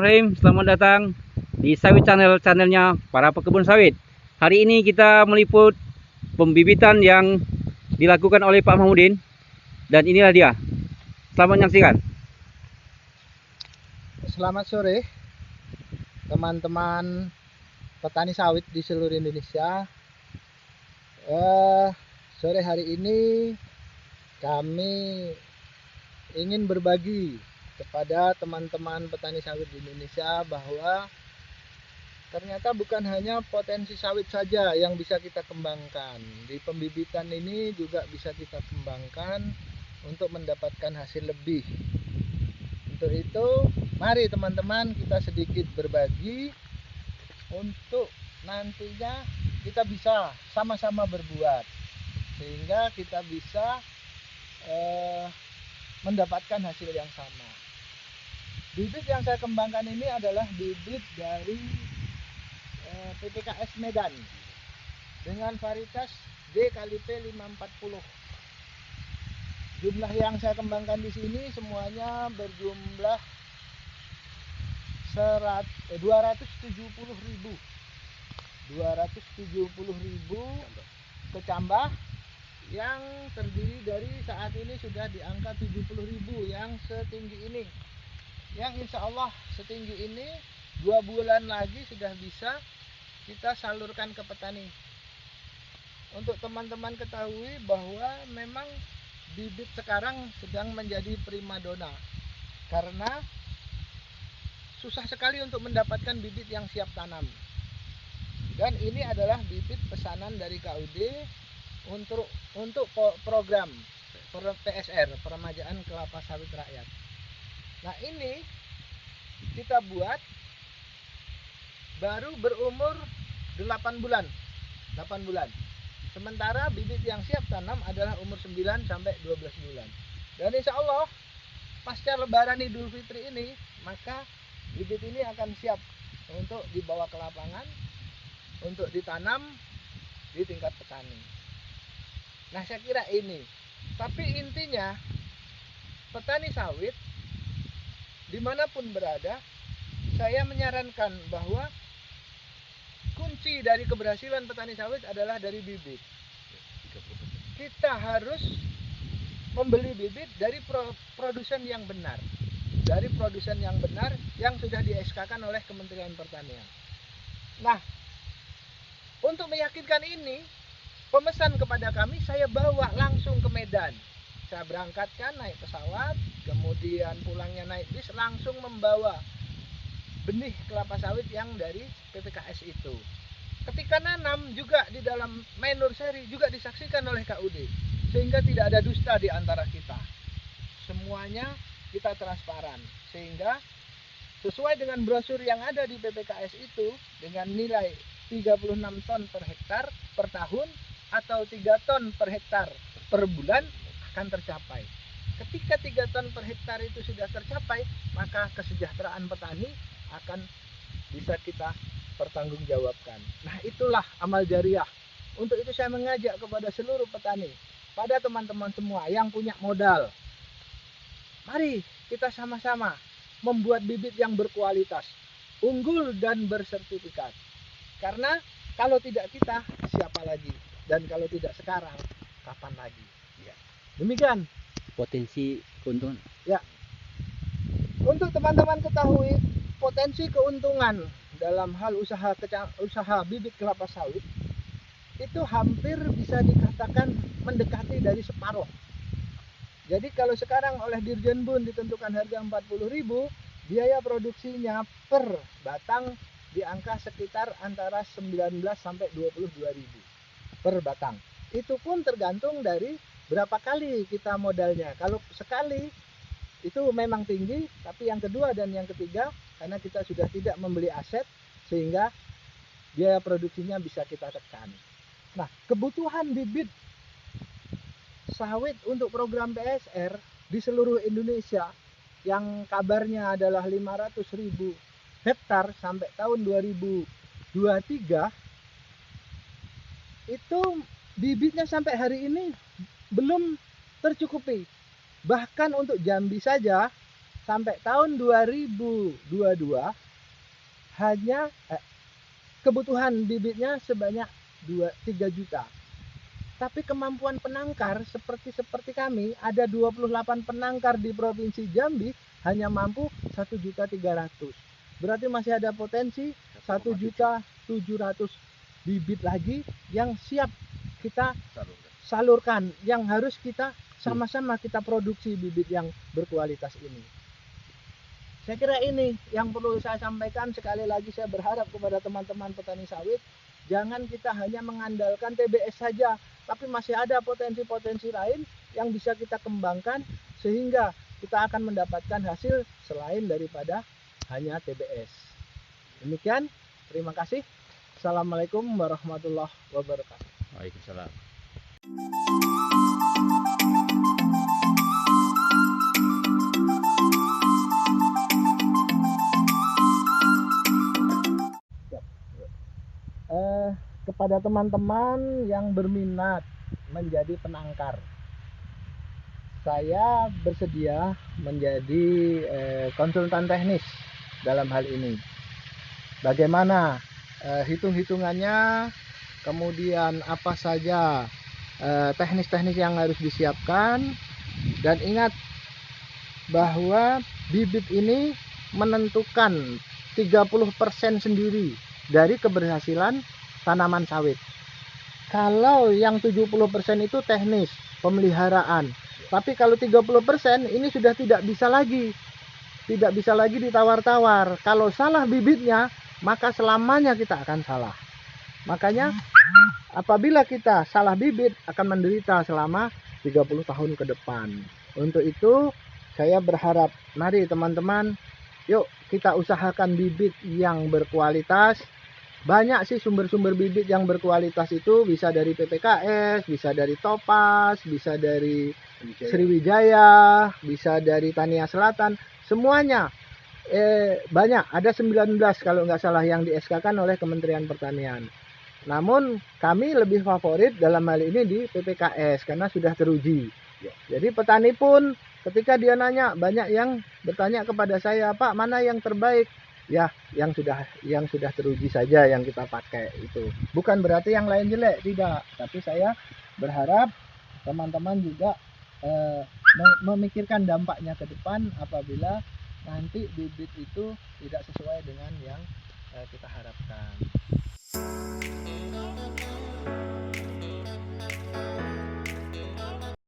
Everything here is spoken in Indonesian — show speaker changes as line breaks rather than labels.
Bismillahirrahmanirrahim. Selamat datang di Sawit channelnya para pekebun sawit. Hari ini kita meliput pembibitan yang dilakukan oleh Pak Mahmudin. Dan inilah dia. Selamat menyaksikan.
Selamat sore teman-teman petani sawit di seluruh Indonesia. Sore hari ini kami ingin berbagi kepada teman-teman petani sawit di Indonesia bahwa ternyata bukan hanya potensi sawit saja yang bisa kita kembangkan. Di pembibitan ini juga bisa kita kembangkan untuk mendapatkan hasil lebih. Untuk itu, mari teman-teman kita sedikit berbagi untuk nantinya kita bisa sama-sama berbuat sehingga kita bisa mendapatkan hasil yang sama. Bibit yang saya kembangkan ini adalah bibit dari PPKS Medan dengan varietas DKLP 540. Jumlah yang saya kembangkan di sini semuanya berjumlah 270.000 kecambah yang terdiri dari saat ini sudah di angka 70.000 yang setinggi ini, yang insya Allah setinggi ini 2 bulan lagi sudah bisa kita salurkan ke petani. Untuk teman-teman ketahui bahwa memang bibit sekarang sedang menjadi primadona karena susah sekali untuk mendapatkan bibit yang siap tanam. Dan ini adalah bibit pesanan dari KUD untuk program PSR, Peremajaan Kelapa Sawit Rakyat. Nah, ini kita buat baru berumur 8 bulan. Sementara bibit yang siap tanam adalah umur 9 sampai 12 bulan. Dan insya Allah pasca Lebaran Idul Fitri ini, maka bibit ini akan siap untuk dibawa ke lapangan, untuk ditanam di tingkat petani. Nah, saya kira ini. Tapi intinya, petani sawit dimanapun berada, saya menyarankan bahwa kunci dari keberhasilan petani sawit adalah dari bibit. Kita harus membeli bibit dari produsen yang benar. Dari produsen yang benar yang sudah di-SK-kan oleh Kementerian Pertanian. Nah, untuk meyakinkan ini, pemesan kepada kami saya bawa langsung ke Medan. Saya berangkatkan naik pesawat, kemudian pulangnya naik bis, langsung membawa benih kelapa sawit yang dari PPKS itu. Ketika nanam juga di dalam main nursery juga disaksikan oleh KUD, sehingga tidak ada dusta di antara kita. Semuanya kita transparan, sehingga sesuai dengan brosur yang ada di PPKS itu dengan nilai 36 ton per hektar per tahun atau 3 ton per hektar per bulan akan tercapai. Ketika 3 ton per hektar itu sudah tercapai, maka kesejahteraan petani akan bisa kita pertanggungjawabkan. Nah, itulah amal jariah. Untuk itu saya mengajak kepada seluruh petani, pada teman-teman semua yang punya modal, mari kita sama-sama membuat bibit yang berkualitas, unggul dan bersertifikat. Karena kalau tidak kita, siapa lagi? Dan kalau tidak sekarang, kapan lagi? Ya. Demikian
Potensi keuntungan.
ya. Untuk teman-teman ketahui potensi keuntungan dalam hal usaha bibit kelapa sawit itu hampir bisa dikatakan mendekati dari separuh. Jadi kalau sekarang oleh Dirjen Bun ditentukan harga 40.000, biaya produksinya per batang di angka sekitar antara 19 sampai 22.000 per batang. Itu pun tergantung dari berapa kali kita modalnya. Kalau sekali itu memang tinggi, tapi yang kedua dan yang ketiga karena kita sudah tidak membeli aset sehingga biaya produksinya bisa kita tekan. Nah, kebutuhan bibit sawit untuk program PSR di seluruh Indonesia yang kabarnya adalah 500.000 hektar sampai tahun 2023, itu bibitnya sampai hari ini belum tercukupi. Bahkan untuk Jambi saja sampai tahun 2022 hanya kebutuhan bibitnya sebanyak 3 juta. Tapi kemampuan penangkar seperti kami, ada 28 penangkar di Provinsi Jambi hanya mampu 1.300.000. Berarti masih ada potensi 1.700.000 bibit lagi yang siap kita salurkan, yang harus kita sama-sama kita produksi bibit yang berkualitas ini. Saya kira ini yang perlu saya sampaikan. Sekali lagi saya berharap kepada teman-teman petani sawit, jangan kita hanya mengandalkan TBS saja, tapi masih ada potensi-potensi lain yang bisa kita kembangkan sehingga kita akan mendapatkan hasil selain daripada hanya TBS. Demikian, terima kasih. Assalamualaikum warahmatullahi wabarakatuh.
Waalaikumsalam.
Kepada teman-teman yang berminat menjadi penangkar, saya bersedia menjadi konsultan teknis dalam hal ini. Bagaimana hitung-hitungannya, kemudian apa saja teknis-teknis yang harus disiapkan, dan ingat bahwa bibit ini menentukan 30% sendiri dari keberhasilan tanaman sawit. Kalau yang 70% itu teknis, pemeliharaan. Tapi kalau 30% ini sudah tidak bisa lagi ditawar-tawar. Kalau salah bibitnya, maka selamanya kita akan salah. Makanya apabila kita salah bibit akan menderita selama 30 tahun ke depan. Untuk itu saya berharap, mari teman-teman, yuk kita usahakan bibit yang berkualitas. Banyak sih sumber-sumber bibit yang berkualitas itu, bisa dari PPKS, bisa dari Topaz, bisa dari Sriwijaya, bisa dari Tania Selatan, semuanya banyak, ada 19 kalau nggak salah yang di-SK-kan oleh Kementerian Pertanian. Namun kami lebih favorit dalam hal ini di PPKS karena sudah teruji. Jadi petani pun ketika dia nanya, banyak yang bertanya kepada saya, Pak, mana yang terbaik? Ya, yang sudah teruji saja yang kita pakai itu. Bukan berarti yang lain jelek, tidak. Tapi saya berharap teman-teman juga memikirkan dampaknya ke depan apabila nanti bibit itu tidak sesuai dengan yang kita harapkan.